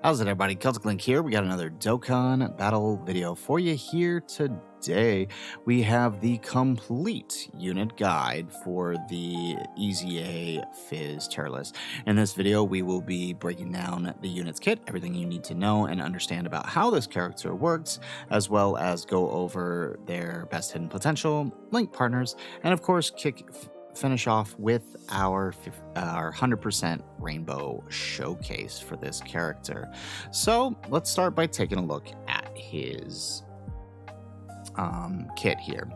How's it, everybody? Celtic Link here. We got another Dokkan Battle video for you here today. We have the complete unit guide for the EZA PHY Turles. In this video, we will be breaking down the unit's kit, everything you need to know and understand about how this character works, as well as go over their best hidden potential, link partners, and of course, finish off with our 100% rainbow showcase for this character. So let's start by taking a look at his kit here.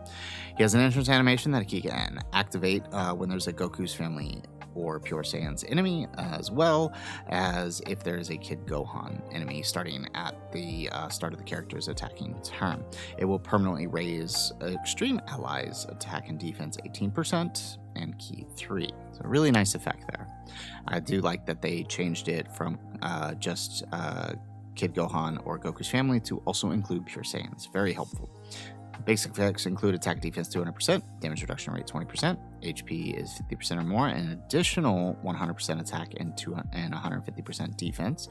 He has an entrance animation that he can activate when there's a Goku's family or Pure Saiyan's enemy, as well as if there is a Kid Gohan enemy starting at the start of the character's attacking turn. It will permanently raise Extreme Allies attack and defense 18% and key 3. So a really nice effect there. I do like that they changed it from just Kid Gohan or Goku's family to also include Pure Saiyans. Very helpful. Basic effects include attack defense 200%, damage reduction rate 20%, HP is 50% or more, and an additional 100% attack and 150% defense.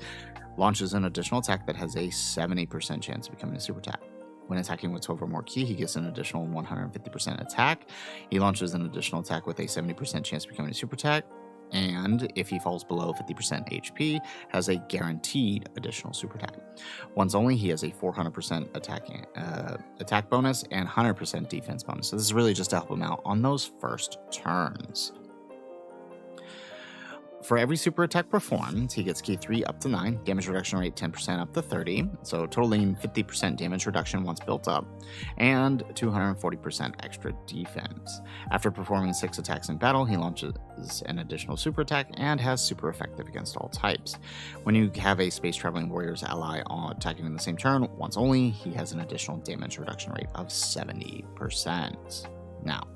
Launches an additional attack that has a 70% chance of becoming a super attack. When attacking with 12 or more ki, he gets an additional 150% attack. He launches an additional attack with a 70% chance of becoming a super attack. And if he falls below 50% HP, has a guaranteed additional super attack. Once only, he has a 400% attack bonus and 100% defense bonus. So this is really just to help him out on those first turns. For every super attack performed, he gets key 3 up to 9, damage reduction rate 10% up to 30, so totaling 50% damage reduction once built up, and 240% extra defense. After performing 6 attacks in battle, he launches an additional super attack and has super effective against all types. When you have a Space Traveling Warriors ally attacking in the same turn, once only, he has an additional damage reduction rate of 70%. Now,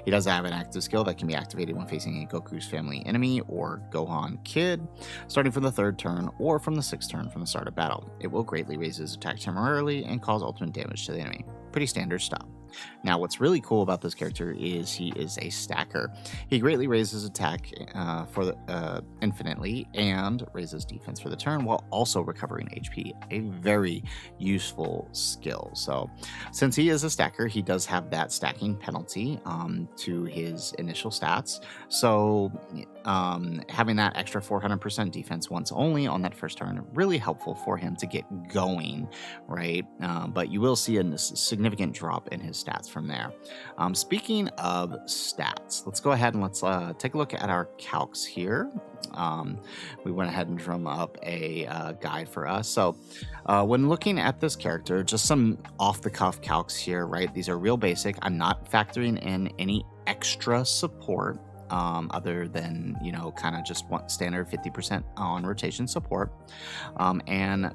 he does have an active skill that can be activated when facing a Goku's family enemy or Gohan Kid, starting from the 3rd turn or from the 6th turn from the start of battle. It will greatly raise his attack temporarily and cause ultimate damage to the enemy. Pretty standard stuff. Now, what's really cool about this character is he is a stacker. He greatly raises attack infinitely and raises defense for the turn while also recovering HP. A very useful skill. So, since he is a stacker, he does have that stacking penalty to his initial stats. So, having that extra 400% defense once only on that first turn, really helpful for him to get going, right? But you will see a significant drop in his stats from there. Speaking of stats, let's go ahead and let's take a look at our calcs here. We went ahead and drum up a guide for us. So when looking at this character, just some off-the-cuff calcs here, right? These are real basic. I'm not factoring in any extra support other than, you know, kind of just standard 50% on rotation support, and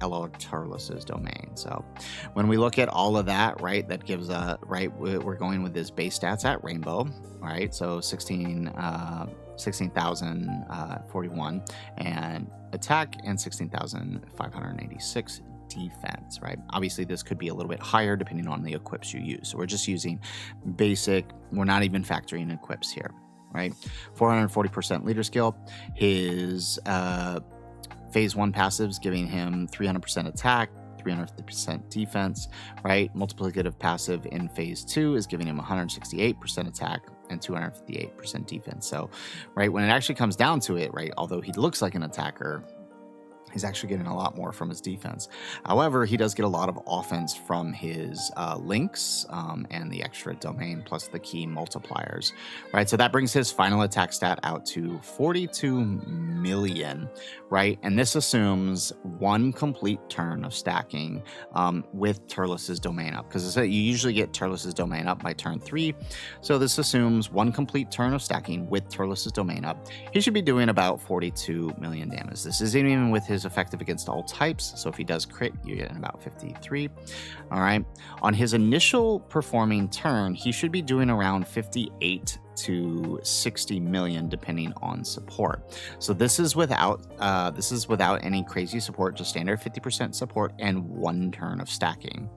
LO Turles' domain. So when we look at all of that, right, that gives right, we're going with his base stats at rainbow, right? So 16,041 and attack and 16,586 defense, right? Obviously, this could be a little bit higher depending on the equips you use. So we're just using basic. We're not even factoring equips here, right? 440% leader skill. His phase 1 passives giving him 300% attack, 350% defense, right? Multiplicative passive in phase 2 is giving him 168% attack and 258% defense. So, right, when it actually comes down to it, right, although he looks like an attacker, he's actually getting a lot more from his defense. However, he does get a lot of offense from his links and the extra domain plus the key multipliers, right? So that brings his final attack stat out to 42 million, right? And this assumes 1 complete turn of stacking with Turles' domain up, because you usually get Turles' domain up by turn 3. So this assumes 1 complete turn of stacking with Turles' domain up. He should be doing about 42 million damage. This isn't even with his effective against all types, so if he does crit, you get about 53. All right, on his initial performing turn, he should be doing around 58 to 60 million depending on support. So this is without any crazy support, just standard 50% support and 1 turn of stacking.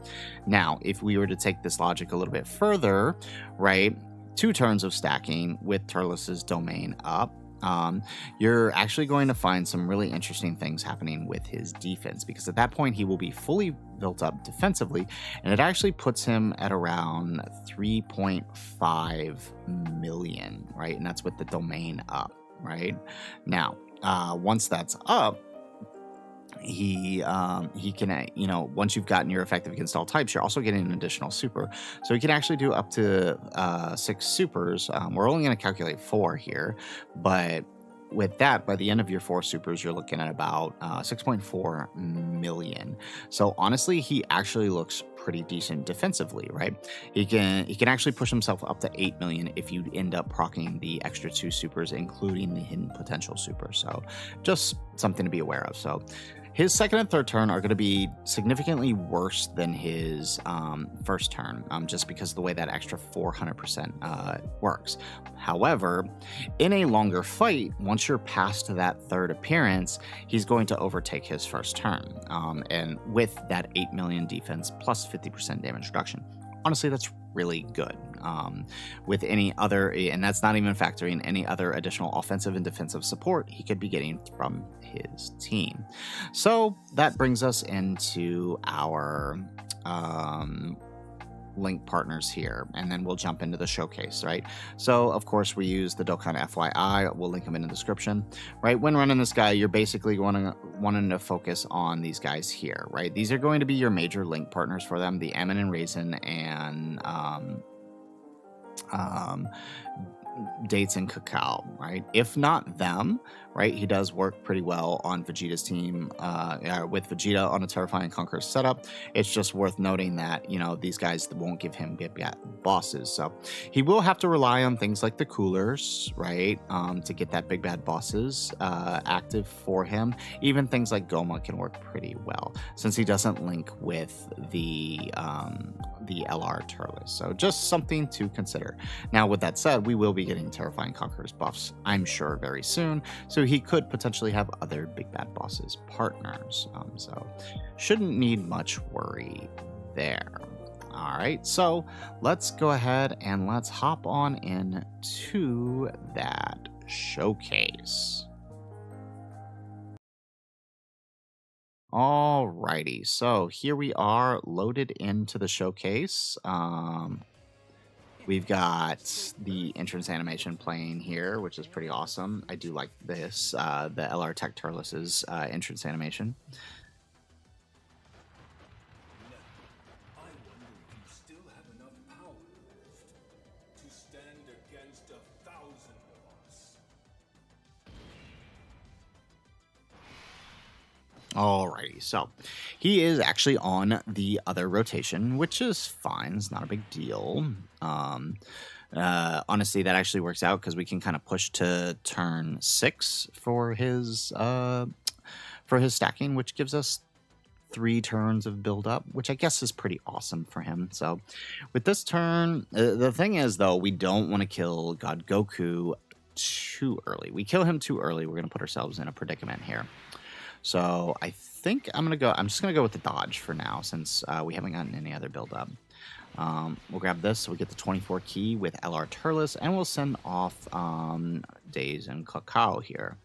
Now, if we were to take this logic a little bit further, right, 2 turns of stacking with Turles' domain up, you're actually going to find some really interesting things happening with his defense, because at that point he will be fully built up defensively, and it actually puts him at around 3.5 million, right? And that's with the domain up, right? Now, once that's up, he can, once you've gotten your effective against all types, you're also getting an additional super, so he can actually do up to 6 supers. We're only going to calculate 4 here, but with that, by the end of your 4 supers, you're looking at about 6.4 million. So honestly, he actually looks pretty decent defensively, right? He can actually push himself up to 8 million if you end up proccing the extra 2 supers, including the hidden potential super. So just something to be aware of. So his second and third turn are going to be significantly worse than his first turn, just because of the way that extra 400% works. However, in a longer fight, once you're past that third appearance, he's going to overtake his first turn. And with that 8 million defense plus 50% damage reduction, honestly, that's really good. With any other, and that's not even factoring any other additional offensive and defensive support he could be getting from his team. So that brings us into our link partners here, and then we'll jump into the showcase, right? So of course we use the Dokkan FYI. We'll link them in the description, right? When running this guy, you're basically wanting to focus on these guys here, right? These are going to be your major link partners for them, the Ammon and Raisin and Dates and Cacao, right? If not them, right, he does work pretty well on Vegeta's team, with Vegeta on a Terrifying Conqueror setup. It's just worth noting that, these guys won't give him big bad bosses. So he will have to rely on things like the coolers, right, to get that big bad bosses active for him. Even things like Goma can work pretty well, since he doesn't link with the LR Turles. So just something to consider. Now, with that said, we will be getting Terrifying Conquerors buffs, I'm sure, very soon. So he could potentially have other big bad bosses partners. So shouldn't need much worry there. All right, so let's go ahead and let's hop on into that showcase. Alrighty, so here we are loaded into the showcase. We've got the entrance animation playing here, which is pretty awesome. I do like this, the LR Tech Turles' entrance animation. Alrighty, so he is actually on the other rotation, which is fine. It's not a big deal. Honestly, that actually works out because we can kind of push to turn 6 for his stacking, which gives us 3 turns of build up, which I guess is pretty awesome for him. So with this turn, the thing is though, we don't want to kill God Goku too early. We kill him too early, we're going to put ourselves in a predicament here. So I think I'm just gonna go with the dodge for now, since we haven't gotten any other build up. We'll grab this, so we get the 24 key with LR Turles, and we'll send off Days and Cacao here.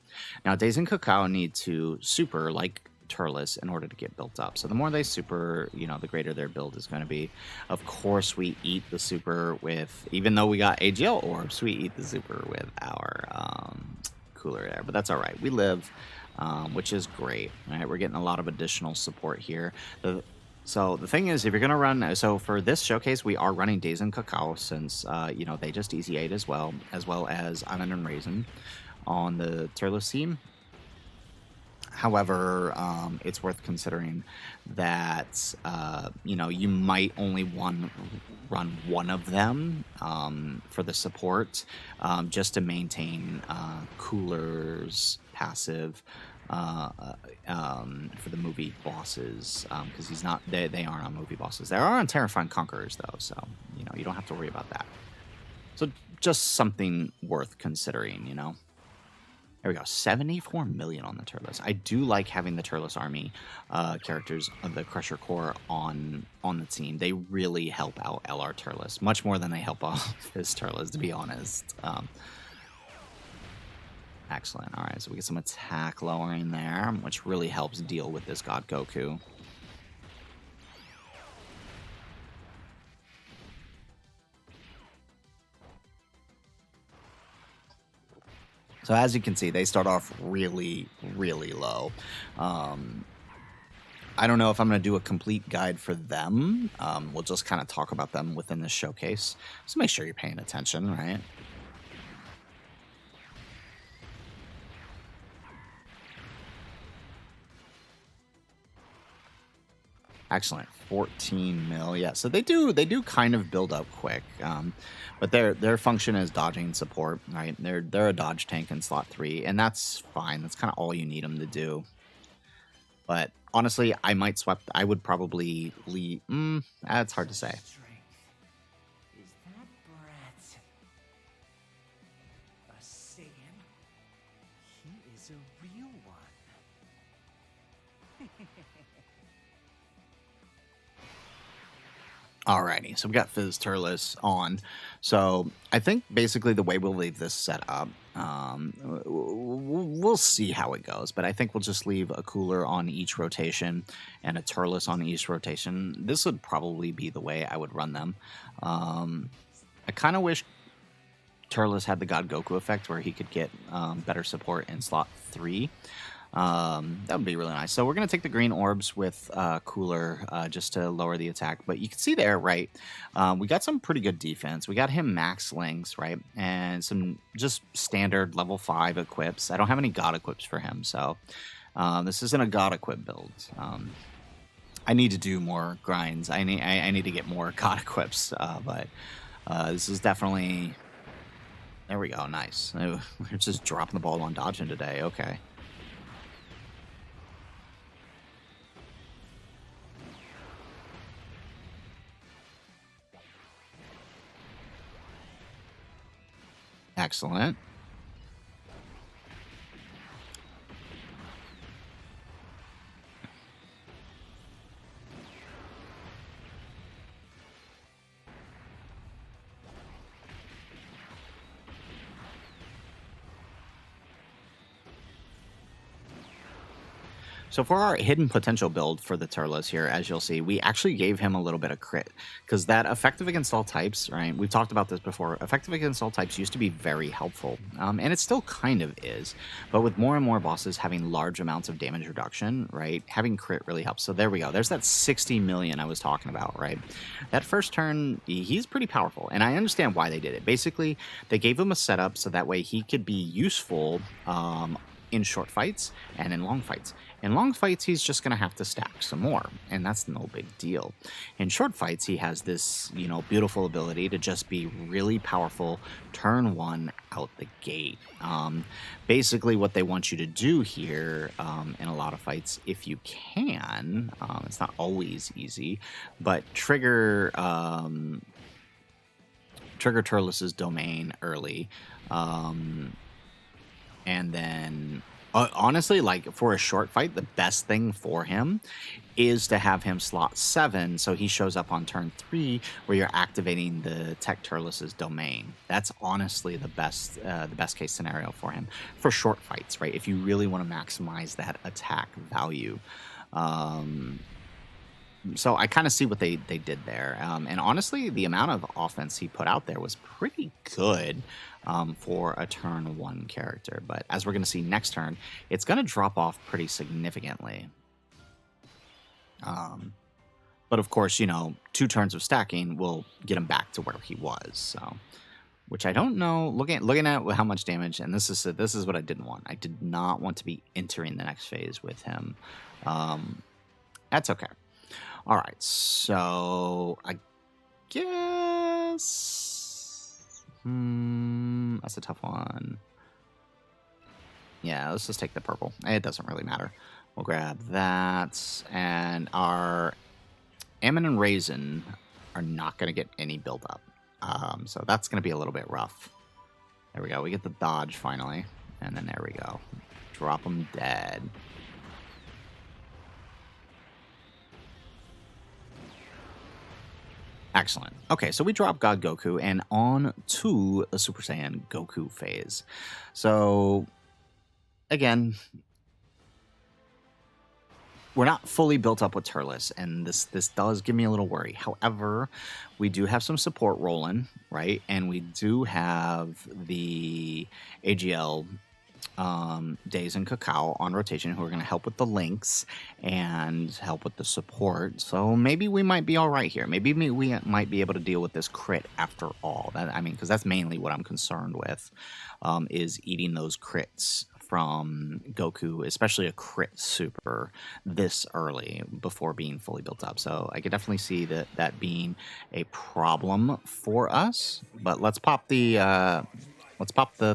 Now, Days and Cacao need to super like Turles in order to get built up. So the more they super, the greater their build is going to be. Of course, we eat the super with, even though we got AGL orbs, we eat the super with our cooler there, but that's all right. We live. Which is great, right? We're getting a lot of additional support here. So the thing is, if you're going to run, so for this showcase, we are running Days and Cacao, since, they just Easy 8 as well as Ammon and Raisin on the Turles team. However, it's worth considering that, you might only run one of them for the support, just to maintain Cooler's passive for the movie bosses, because they aren't on movie bosses. They are on Terrifying Conquerors, though, so, you don't have to worry about that. So just something worth considering, There we go, 74 million on the Turles. I do like having the Turles army characters of the Crusher Core on the team. They really help out LR Turles, much more than they help off his Turles, to be honest. Excellent. All right, so we get some attack lowering there, which really helps deal with this God Goku. So as you can see, they start off really, really low. I don't know if I'm going to do a complete guide for them. We'll just kind of talk about them within this showcase. So make sure you're paying attention, right? Excellent. 14 mil. Yeah, so they do kind of build up quick. But their function is dodging support, right? They're a dodge tank in slot 3, and that's fine. That's kind of all you need them to do. But honestly, I might swap. I would probably leave. That's hard to say. Is that brat a Saiyan? He is a real one. Alrighty, so we got Fizz Turles on. So I think basically the way we'll leave this set up, we'll see how it goes, but I think we'll just leave a cooler on each rotation and a Turles on each rotation. This would probably be the way I would run them. I kind of wish Turles had the God Goku effect where he could get better support in slot 3. That would be really nice. So we're going to take the green orbs with Cooler just to lower the attack. But you can see there, right, we got some pretty good defense. We got him max links, right, and some just standard level 5 equips. I don't have any God equips for him, so this isn't a God equip build. I need to do more grinds. I need to get more God equips, but this is definitely... There we go, nice. We're just dropping the ball on dodging today, okay. Excellent. So for our hidden potential build for the Turles here, as you'll see, we actually gave him a little bit of crit, because that effective against all types, right? We've talked about this before. Effective against all types used to be very helpful, and it still kind of is. But with more and more bosses having large amounts of damage reduction, right, having crit really helps. So there we go. There's that 60 million I was talking about, right? That first turn, he's pretty powerful, and I understand why they did it. Basically, they gave him a setup so that way he could be useful in short fights and in long fights. In long fights, he's just going to have to stack some more, and that's no big deal. In short fights, he has this, you know, beautiful ability to just be really powerful turn 1 out the gate. Basically, what they want you to do here in a lot of fights, if you can, it's not always easy, but trigger Turles' domain early, and then honestly, like for a short fight, the best thing for him is to have him slot 7 so he shows up on turn 3 where you're activating the Tech Turles' domain. That's honestly the best case scenario for him for short fights, right? If you really want to maximize that attack value. So I kind of see what they did there. And honestly, the amount of offense he put out there was pretty good for a turn 1 character. But as we're going to see next turn, it's going to drop off pretty significantly. But of course, you know, 2 turns of stacking will get him back to where he was. So, which I don't know. Looking at how much damage, and this is what I didn't want. I did not want to be entering the next phase with him. That's okay. All right, so I guess that's a tough one. Yeah, let's just take the purple. It doesn't really matter. We'll grab that, and our Ammon and Raisin are not going to get any build up. So that's going to be a little bit rough. There we go. We get the dodge finally, and then there we go. Drop them dead. Excellent. Okay, so we drop God Goku and on to the Super Saiyan Goku phase. So again, we're not fully built up with Turles, and this does give me a little worry. However, we do have some support rolling, right? And we do have the AGL Days and Cacao on rotation who are going to help with the links and help with the support. So maybe we might be all right here. Maybe we might be able to deal with this crit after all. That, I mean, because that's mainly what I'm concerned with, is eating those crits from Goku, especially a crit super this early before being fully built up. So I could definitely see that being a problem for us. But let's pop the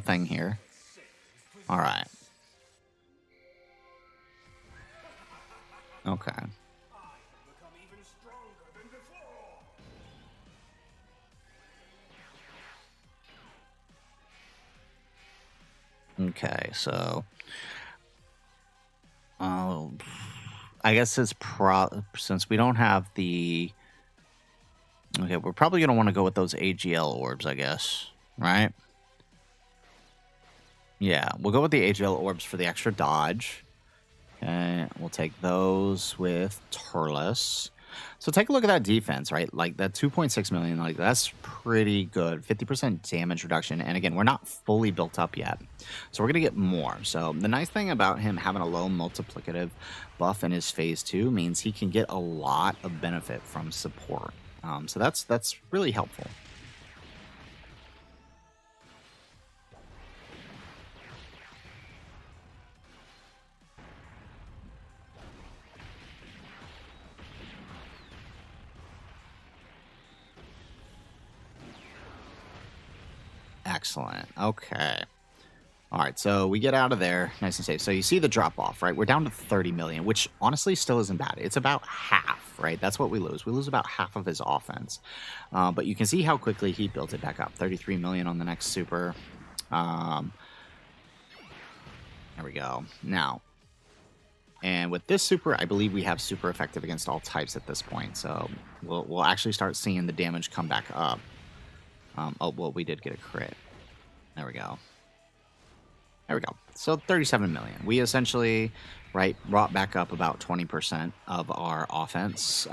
thing here. All right. Okay. Okay, so I guess it's since we don't have the we're probably gonna want to go with those AGL orbs, I guess, right? Yeah, we'll go with the AGL orbs for the extra dodge. Okay, we'll take those with Turles. So take a look at that defense, right? Like that 2.6 million, like that's pretty good. 50% damage reduction. And again, we're not fully built up yet. So we're going to get more. So the nice thing about him having a low multiplicative buff in his phase 2 means he can get a lot of benefit from support. So that's really helpful. Excellent. Okay. All right, so we get out of there nice and safe. So you see the drop off, right? We're down to 30 million, which honestly still isn't bad. It's about half, right? That's what we lose. We lose about half of his offense. But you can see how quickly he built it back up. 33 million on the next super. There we go. Now, and with this super, I believe we have super effective against all types at this point. So we'll actually start seeing the damage come back up. Oh, well, we did get a crit. There we go. There we go. So 37 million. We essentially, right, brought back up about 20% of our offense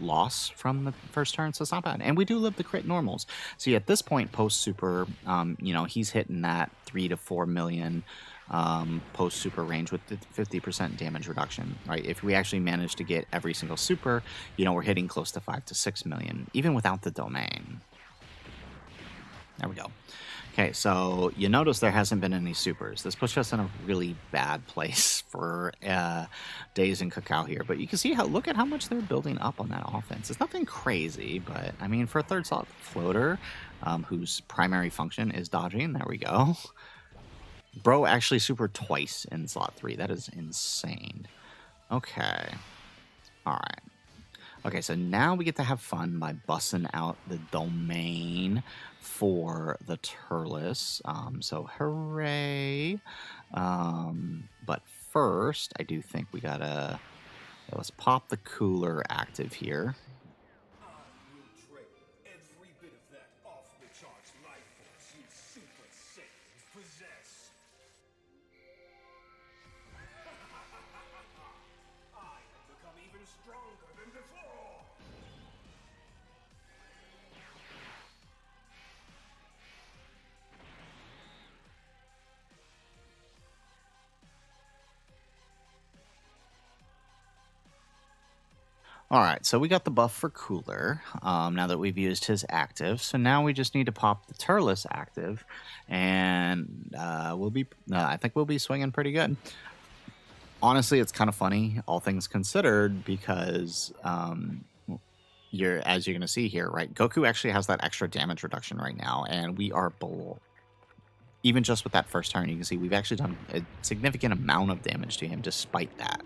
loss from the first turn, so it's not bad. And we do live the crit normals. See, at this point, post-super, you know, he's hitting that 3 to 4 million post-super range with the 50% damage reduction, right? If we actually manage to get every single super, you know, we're hitting close to 5 to 6 million, even without the domain. There we go. Okay, so you notice there hasn't been any supers. This puts us in a really bad place for Days and Cacao here. But you can see look at how much they're building up on that offense. It's nothing crazy, but I mean, for a third slot floater, whose primary function is dodging, there we go. Bro actually super twice in slot 3. That is insane. Okay. All right. Okay, so now we get to have fun by busting out the domain for the Turles. So hooray. But first, I do think we gotta... let's pop the cooler active here. All right, so we got the buff for Cooler now that we've used his active. So now we just need to pop the Turles active, and we'll be. I think we'll be swinging pretty good. Honestly, it's kind of funny, all things considered, because as you're going to see here, right? Goku actually has that extra damage reduction right now, and we are below. Even just with that first turn, you can see we've actually done a significant amount of damage to him despite that.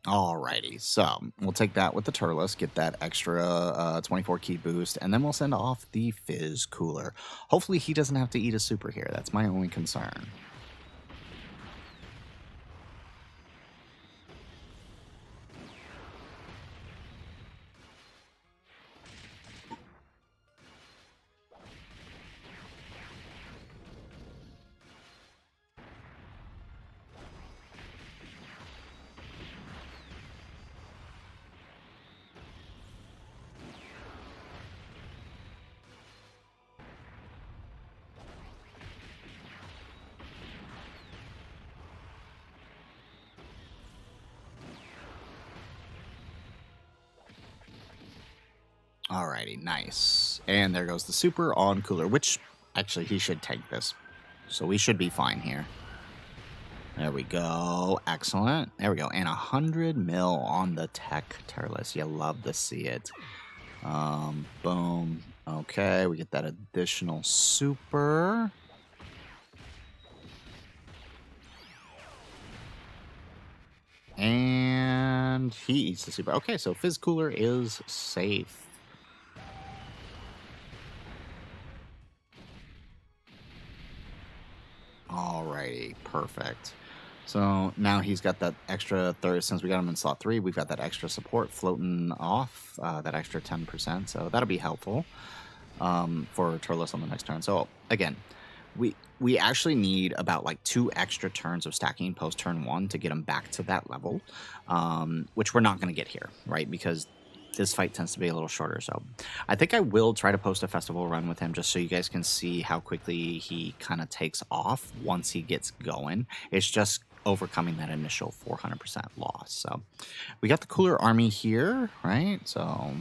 Alrighty, so we'll take that with the Turles, get that extra 24 key boost, and then we'll send off the Fizz Cooler. Hopefully he doesn't have to eat a super here. That's my only concern. Alrighty, nice. And there goes the super on Cooler, which actually he should tank this. So we should be fine here. There we go. Excellent. There we go. And 100 mil on the tech Turles. You love to see it. Boom. Okay, we get that additional super. And he eats the super. Okay, so Fizz Cooler is safe. Alrighty, perfect. So now he's got that extra third, since we got him in slot 3, we've got that extra support floating off, that extra 10%, so that'll be helpful for Turles on the next turn. So again, we actually need about like 2 extra turns of stacking post turn 1 to get him back to that level, which we're not going to get here, right? Because this fight tends to be a little shorter. So I think I will try to post a festival run with him just so you guys can see how quickly he kind of takes off once he gets going. It's just overcoming that initial 400% loss. So we got the Cooler army here, right? So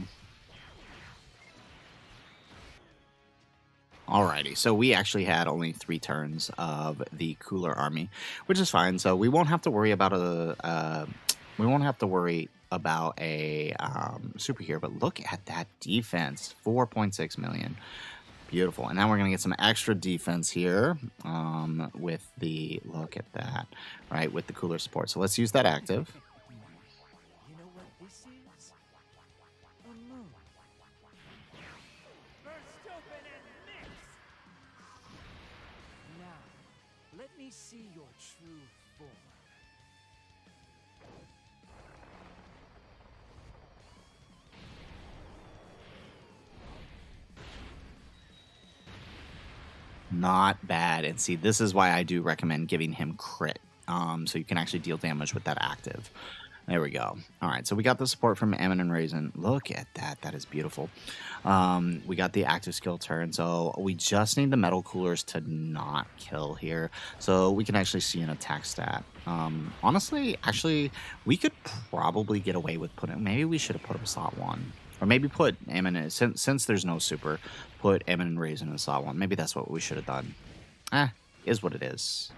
alrighty, so we actually had only 3 turns of the Cooler army, which is fine. So we won't have to worry about a super here. But look at that defense, 4.6 million. Beautiful. And now we're going to get some extra defense here with the, look at that, right, with the Cooler support. So let's use that active. You know what this is? A moon. Burst open and mix! Now, let me see your true form. Not bad. And see, this is why I do recommend giving him crit. So you can actually deal damage with that active. There we go. All right, so we got the support from Ammon and Raisin. Look at that. That is beautiful. We got the active skill turn, so we just need the metal coolers to not kill here, so we can actually see an attack stat. Honestly, actually, we could probably get away with putting... Maybe we should have put him slot 1. Or maybe put Ammon in... Since there's no super, put Ammon and Raisin in slot 1. Maybe that's what we should have done. Is what it is.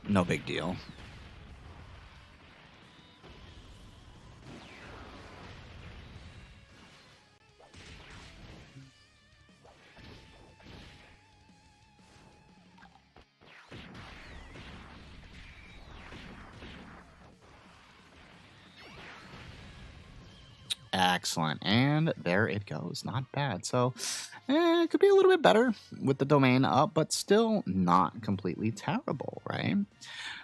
No big deal. Excellent. And there it goes. Not bad. So it could be a little bit better with the domain up, but still not completely terrible, right?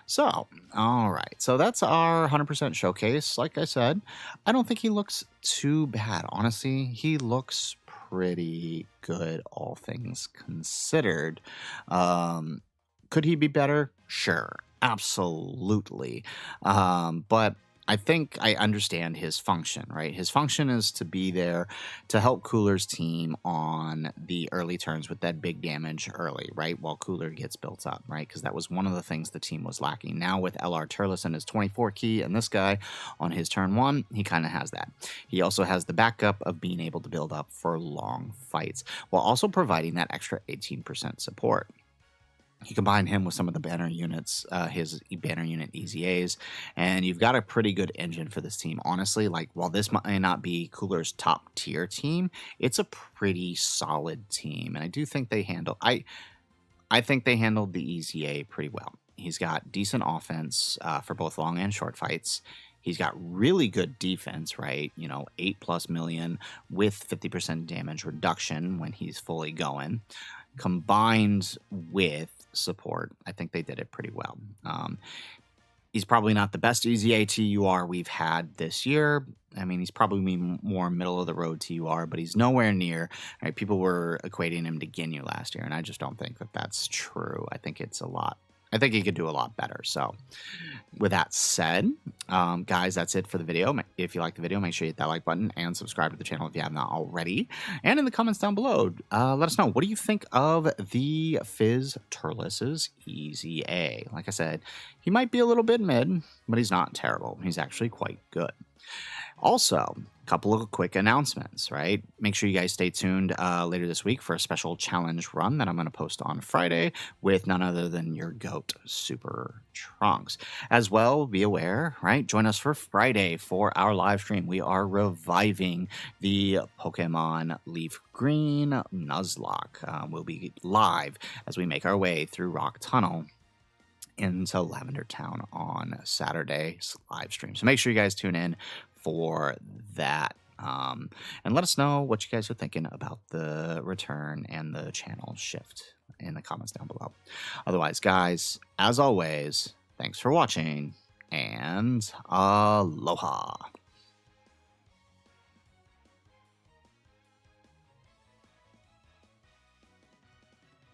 So, all right. So that's our 100% showcase. Like I said, I don't think he looks too bad. Honestly, he looks pretty good, all things considered. Could he be better? Sure. Absolutely. But I think I understand his function, right? His function is to be there to help Cooler's team on the early turns with that big damage early, right? While Cooler gets built up, right? Because that was one of the things the team was lacking. Now with LR Turles and his 24 key and this guy on his turn 1, he kind of has that. He also has the backup of being able to build up for long fights while also providing that extra 18% support. You combine him with some of the banner units, his banner unit EZAs, and you've got a pretty good engine for this team. Honestly, like, while this might not be Cooler's top tier team, it's a pretty solid team, and I do think they handle. I think they handled the EZA pretty well. He's got decent offense for both long and short fights. He's got really good defense, right? 8+ million with 50% damage reduction when he's fully going. Combined with support, I think they did it pretty well. He's probably not the best EZA TUR we've had this year. I mean, he's probably more middle of the road TUR, but he's nowhere near. Right? People were equating him to Ginyu last year, and I just don't think that that's true. I think he could do a lot better. So with that said, guys, that's it for the video. If you like the video, make sure you hit that like button and subscribe to the channel if you have not already. And in the comments down below, let us know, what do you think of the Phys Turles' EZA? Like I said, he might be a little bit mid, but he's not terrible. He's actually quite good. Also, a couple of quick announcements, right? Make sure you guys stay tuned later this week for a special challenge run that I'm going to post on Friday with none other than your GOAT Super Trunks. As well, be aware, right? Join us for Friday for our live stream. We are reviving the Pokemon Leaf Green Nuzlocke. We'll be live as we make our way through Rock Tunnel into Lavender Town on Saturday's live stream. So make sure you guys tune in for that. And let us know what you guys are thinking about the return and the channel shift in the comments down below. Otherwise, guys, as always, thanks for watching and aloha.